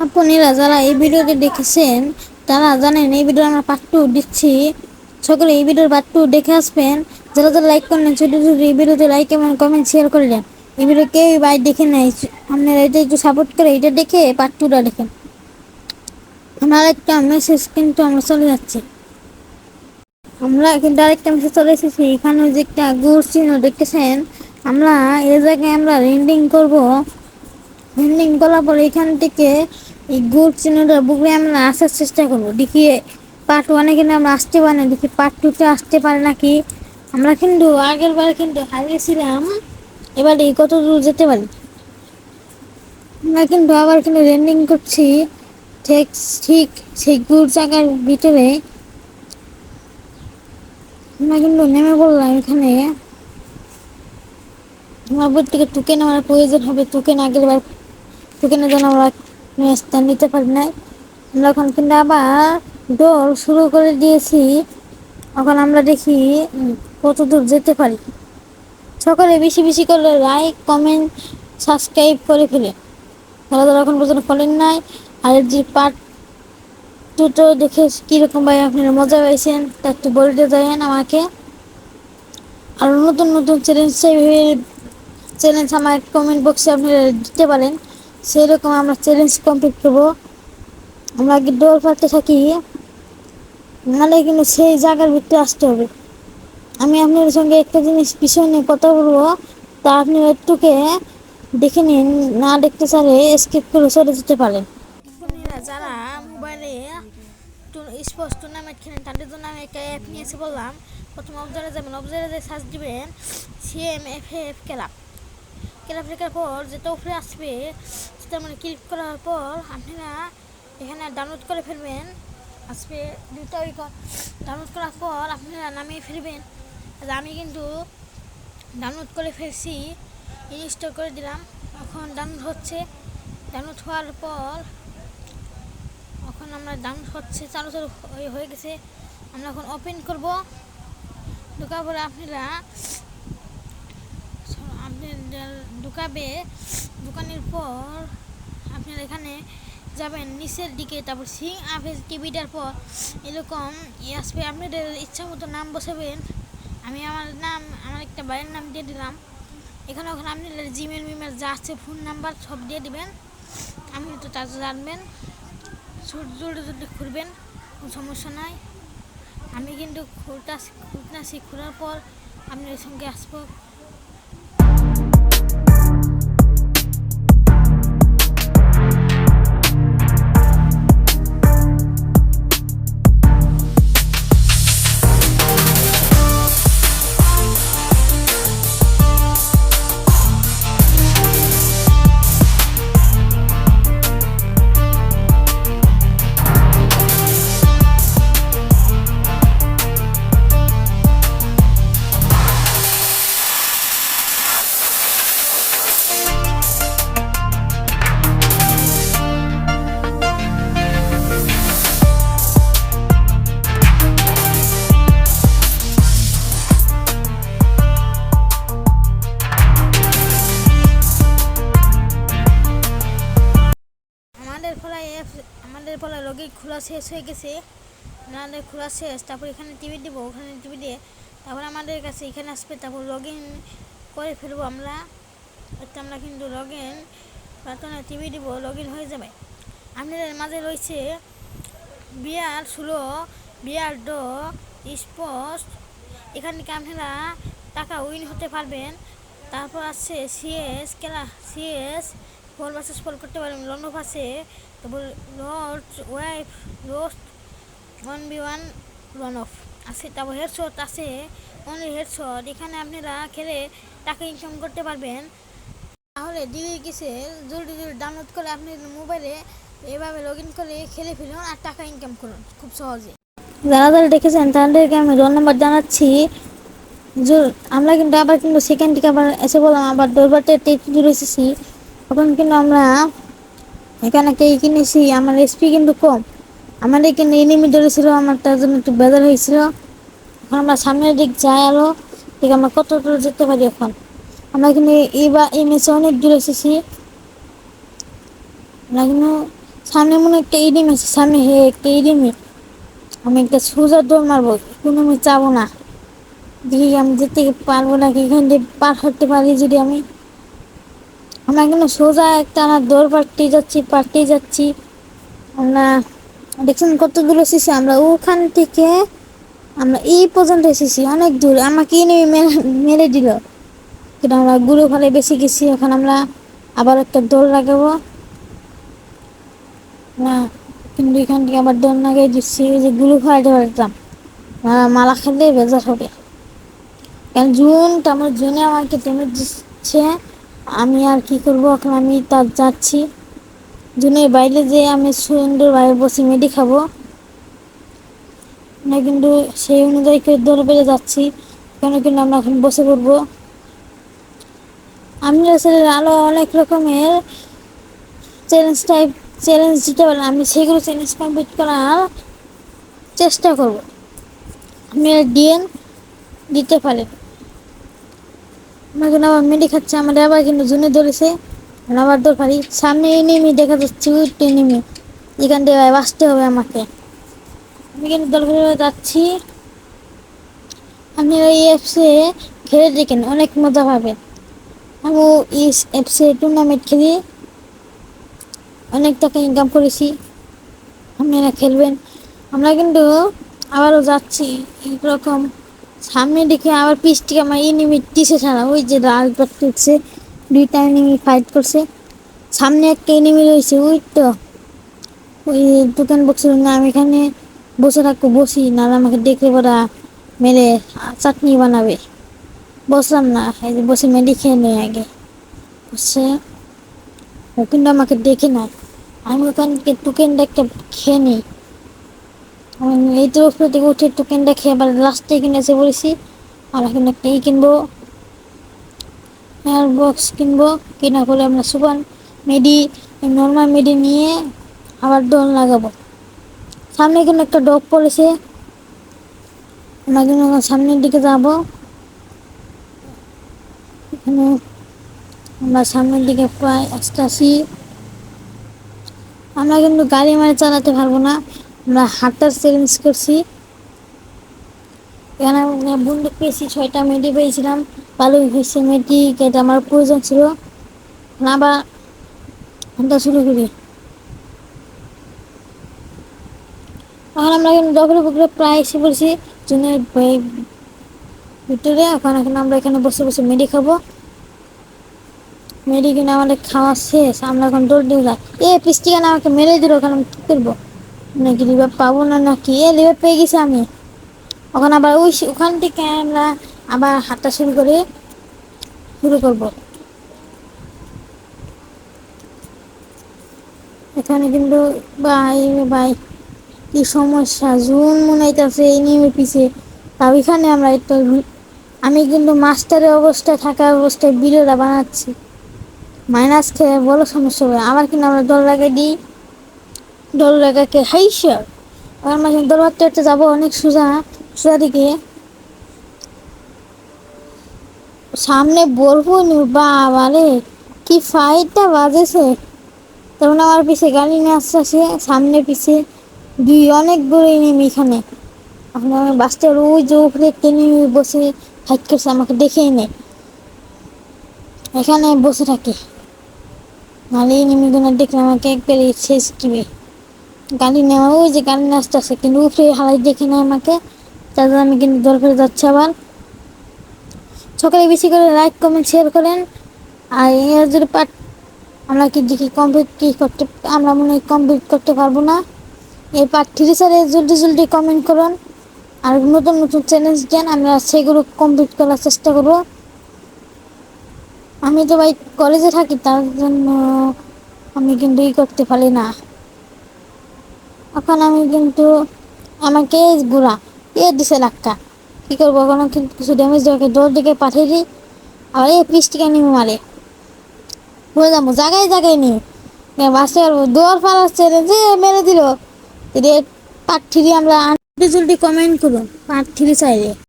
আপনারা যারা এই ভিডিওটি দেখেছেন তারা জানেন এই ভিডিও আমরা পার্ট 2 দিচ্ছি। সকলে এই ভিডিওর পার্ট 2 দেখে আসবেন। যারা যারা লাইক করলেন ছোট ছোট এই ভিডিওতে লাইক এবং কমেন্ট শেয়ার করলেন। এই ভিডিও কেউ বাই দেখে নেই, আপনারা এটা একটু সাপোর্ট করে এটা দেখে পার্ট 2টা দেখেন। আমার একটা মেসেজ কিন্তু আমরা চলে যাচ্ছি, আমরা কিন্তু আরেকটা মেসেজ চলে এসেছি। এখানে যে একটা গুড় চিহ্ন দেখতেছেন, আমরা এই জায়গায় আমরা রেন্ডিং করবো। রেন্ডিং করার পর এখান থেকে এই গুড় চিহ্নটা বুকে আমরা আসার চেষ্টা করবো। দেখি পার্ট 1-এ কিন্তু আমরা আসতে পারি না, দেখি পার্ট 2-তে আসতে পারে নাকি। আমরা কিন্তু আগের বার কিন্তু হারিয়েছিলাম, এবার এই কত দূর যেতে পারি। আমরা কিন্তু আবার কিন্তু রেন্ডিং করছি ঠিক ঠিক সেই গুড় জায়গার ভিতরে। আমরা কিন্তু নেমে পড়লাম এখানে। আমার থেকে টোকেন আমার প্রয়োজন হবে, টোকেন আগের বার টোকেনের জন্য আমরা ম্যাচটা নিতে পারি নাই। আমরা এখন কিন্তু আবার দৌড় শুরু করে দিয়েছি। এখন আমরা দেখি কত দূর যেতে পারি। সকলে বেশি বেশি করে লাইক কমেন্ট সাবস্ক্রাইব করে ফেলে, যারা যারা এখন পর্যন্ত করেন নাই। আর যে পার্ট 2 দেখে কীরকম ভাই আপনারা মজা পাইছেন তা একটু বলতে দেন আমাকে। আর নতুন নতুন চ্যালেঞ্জ আমার কমেন্ট বক্সে আপনারা দিতে পারেন, সেরকম আমরা চ্যালেঞ্জ কমপ্লিট করবো। আমরা আগে দৌড় পাড়তে থাকি, নাহলে কিন্তু সেই জায়গার ভিতরে আসতে হবে। আমি আপনাদের সঙ্গে একটা জিনিস বিষয় নিয়ে কথা বলবো, তা আপনি একটুকে দেখে নিন, না দেখতে চাইলে স্কিপ করে চলে যেতে পারেন। যারা মোবাইলে স্পোর্টস টুর্নামেন্ট খেলেন তাদের জন্য আমি একটা অ্যাপ নিয়ে এসে বললাম। প্রথমে অবজারে যাবেন, অবজারে সার্চ দিবেন CMFF ক্লাব। ক্লাব লেখার পর যেটা উপরে আসবে সেটা মানে ক্লিক করার পর আপনারা এখানে ডাউনলোড করে ফেলবেন। আসবে দুটো আইকন, ডাউনলোড করার পর আপনারা নামিয়ে ফেলবেন। আমি কিন্তু ডাউনলোড করে ফেলছি, ইনস্টল করে দিলাম। এখন ডাউনলোড হচ্ছে, ডাউনলোড হওয়ার পর এখন আমরা ডাউনলোড হচ্ছে, চালু চালু হয়ে গেছে। আমরা এখন ওপেন করব। ঢোকার পরে আপনারা ঢুকাবে, ঢুকানোর পর আপনারা এখানে যাবেন নিচের দিকে, তারপর সিং আফেজ টিভিটার পর এরকম আসবে। আপনাদের ইচ্ছা মতো নাম বসাবেন। আমি আমার নাম, আমার একটা ভাইয়ের নাম দিয়ে দিলাম। এখানে ওখানে আপনাদের জিমেল মিমেল যা আছে ফোন নাম্বার সব দিয়ে দিবেন। আপনি তো তা জানবেন, জলদি জলদি খুলবেন, কোনো সমস্যা নাই। আমি কিন্তু খুলতেছি, খোলার পর আপনার সঙ্গে আসবো। আমাদের ফলে লগইন খোলা শেষ হয়ে গেছে, আমাদের খোলা শেষ। তারপর এখানে টিভি দিব, ওখানে টিভি দিয়ে তারপর আমাদের কাছে এখানে আসবে, তারপর লগ ইন করে ফেলবো আমরা। আমরা কিন্তু লগ ইন প্রার্থনা টিভি দিব, লগ ইন হয়ে যাবে। আপনাদের মাঝে রয়েছে BR16 BR2 স্পোর্টস, এখান থেকে আপনারা টাকা উইন হতে পারবেন। তারপর আছে CS খেলা, CS 4 vs 4 করতে পারবেন। লন্ডন আছে, তারপর রোস্ট 1v1 রান অফ আছে, তারপর হেডশট আছে, অনলি হেডশট। এখানে আপনারা খেলে টাকা ইনকাম করতে পারবেন। তাহলে ডিগ্রি কিসে জলদি জলদি ডাউনলোড করে আপনি মোবাইলে এভাবে লগ ইন করে খেলে ফেলুন আর টাকা ইনকাম করুন খুব সহজে। যারা যারা দেখেছেন তাদেরকে আমি রোল নাম্বার জানাচ্ছি। আমরা কিন্তু আবার কিন্তু সেকেন্ড দিকে আবার এসে বললাম, আবার দরবারটা দূরে এসেছি। এখন কিন্তু আমরা এখানে কে কিনেছি, আমার SP কিন্তু কম, আমাদের কিন্তু এনিমি ধরেছিল, আমার তার জন্য একটু বেজার হয়েছিল। এখন আমরা সামনের দিক যাই, আরো ঠিক আমরা কত দূর যেতে পারি। এখন আমরা কিন্তু এই ম্যাচে অনেক দূর এসেছি, আমরা কিন্তু সামনে মনে হয় একটা ইডিম আছে, সামনে হে একটা ইডিমি। আমি একটা সোজা দৌড় মারবো, কোনো আমি চাবো না। দেখি আমি যেতে পারবো নাকি, এখান দিয়ে পার করতে পারি যদি আমি। আমরা কিন্তু সোজা একটা না দৌড় পাল্টেই যাচ্ছি আমরা। দেখছেন কতগুলো এসেছি আমরা, ওখান থেকে আমরা এই পর্যন্ত এসেছি, অনেক দূর। আমাকে নেমে মেরে দিল, কিন্তু আমরা গুলো ফেলে বেশি গেছি। এখন আমরা আবার একটা দৌড় লাগাবো না, কিন্তু এখান থেকে আবার দৌড় লাগাই দিচ্ছি যে গুলো ফেলাতে পারতাম। মালা খেলে বেজার হবে, কারণ আমার জুনে আমাকে টেনে দিচ্ছে। আমি আর কি করবো, এখন আমি তার যাচ্ছি জুনের বাইরে, যে আমি সুন্দরভাবে বসে মেডি খাবো না, কিন্তু সেই অনুযায়ী করে দৌড়ে বেড়ে যাচ্ছি। কেন কিন্তু আমরা এখন বসে পড়বো। আমি আসলে আরো অনেক রকমের চ্যালেঞ্জ দিতে পারলাম, আমি সেগুলো চ্যালেঞ্জ কমপ্লিট করার চেষ্টা করব। আমি ডিএন দিতে পারি, আমাকে আবার মেডি খাচ্ছে, আমাদের আবার কিন্তু জুনে ধরেছে। আবার দৌড় পারি, সামনে এনিমি দেখা যাচ্ছে, উইট এনিমি, এখান থেকে বাঁচতে হবে আমাকে। আমি কিন্তু দল করে যাচ্ছি। আপনি এই অ্যাপসে খেলে দেখেন, অনেক মজা পাবেন। আমি এই অ্যাপসে টুর্নামেন্ট খেলি, অনেক টাকা ইনকাম করেছি। আপনারা খেলবেন। আমরা কিন্তু আবারও যাচ্ছি এইরকম, সামনে দেখে আবার পিস থেকে আমার এনিমি টিসে ছাড়া, ওই যে লাল ডট উঠছে, দুইটা এনিমি ফাইট করছে। সামনে একটা এনিমি রয়েছে, ওই তো ওই দোকান বক্সের না, আমি এখানে বসে থাকবো, বসি নাহলে আমাকে দেখলে ওরা মেরে চাটনি বানাবে। বসলাম না, এই যে বসে মেডি খেয়ে নেই আগে বসে। ও কিন্তু আমাকে দেখে না, আমি ওখানকে টোকেনটা একটা খেয়ে নিই। এই তো উপর থেকে উঠে টোকেনটা খেয়ে আবার লাস্টে কিনেছে বলেছি। আর এখন একটা কিনবো, এয়ার বক্স কিনবো, কেনা করে আমরা সুপার মেডি নর্মাল মেডি নিয়ে আবার দৌড় লাগাবো। সামনে কিন্তু একটা ডগ পড়েছে, আমরা কিন্তু সামনের দিকে যাবো। এখানে আমরা সামনের দিকে প্রায় আসতেছি। আমরা কিন্তু গাড়ি মারে চালাতে পারবো না, আমরা হাঁটার চ্যালেঞ্জ করছি। এখানে বন্দুক পেয়েছি, 6টা মেডি পেয়েছিলাম, ভালোই হয়েছে। মেডি কেটে আমার প্রয়োজন ছিল না, আবার হাঁটা শুরু করি। এখন আমরা কিন্তু দখলে পুকুরে প্রায় এসে পড়ছি জুনের ভিতরে। এখন আমরা এখানে বসে বসে মেডি খাবো। মেডি কিনে আমাদের খাওয়া শেষ, আমরা এখন দৌড় দিয়ে যাই। পিস্টি কেন আমাকে মেরে দিল, ওখানে আমি কী করবো, নাকি রিভার পাবো না নাকি? রিভার পেয়ে গেছি আমি। ওখানে আবার ওখান থেকে আমরা আবার হাঁটা শুরু করবো। এখানে কিন্তু ভাই ভাই কি সমস্যা, জুন মনে হইতেছে এই নিয়মের পিছিয়ে। তাও এখানে আমরা একটু, আমি কিন্তু মাস্টারের অবস্থায় থাকা অবস্থায় ভিডিওটা বানাচ্ছি, মাইনাস খেয়ে বড় সমস্যা হবে। আবার কিন্তু আমরা দল লাগাই দিই, দল লাগাকে হাইসা আবার মাঝে দল হাঁটতে যাবো অনেক সোজা সোজা দিকে। সামনে বলবো নি বাবা রে, কি ফাইটটা বাজেছে। তখন আমার পিছে গাড়ি নিয়ে আসছে, সামনে পিছে অনেক বড় নেমে এখানে। এখন আমি বাসটার ওই যে উপরে টেনে বসে ফাইট করছে, আমাকে দেখেই নেই, এখানে বসে থাকি। নাহলে নেমেগুলো দেখলে আমাকে একবারে শেষ দিবে। গাড়ি নেওয়া, ওই যে গাড়ি নিয়ে আসতেছে, কিন্তু উপরে হালাই দেখে নেয় আমাকে। তারপর আমি কিন্তু দল করে যাচ্ছি আবার। সকালে বেশি করে লাইক কমেন্ট শেয়ার করেন। আর এর যদি পার্ট আমরা কি দেখি কমপ্লিট কি করতে, আমরা মনে হয় কমপ্লিট করতে পারবো না। এই পার্ট 3 স্যারে জলদি জলদি কমেন্ট করুন, আর নতুন নতুন চ্যালেঞ্জ দেন, আমরা সেগুলো কমপ্লিট করার চেষ্টা করবো। আমি তো ভাই কলেজে থাকি, তার জন্য আমি কিন্তু করতে পারি না। এখন আমি কিন্তু আমাকে ঘোরা দিছে ধাক্কা, কী করবো, কোনো কিছু ড্যামেজ দেওয়াকে দৌড় দিকে পাঠিয়ে দিই। আবার পিসটিকে নেমে মারে, বলে যাবো জায়গায় জায়গায় নিয়ে বাঁচতে পারবো। দৌড় পালার চ্যালেঞ্জে মেরে দিল। পার্ট 3 আমরা জলদি কমেন্ট করুন, পার্ট 3 চাইলে।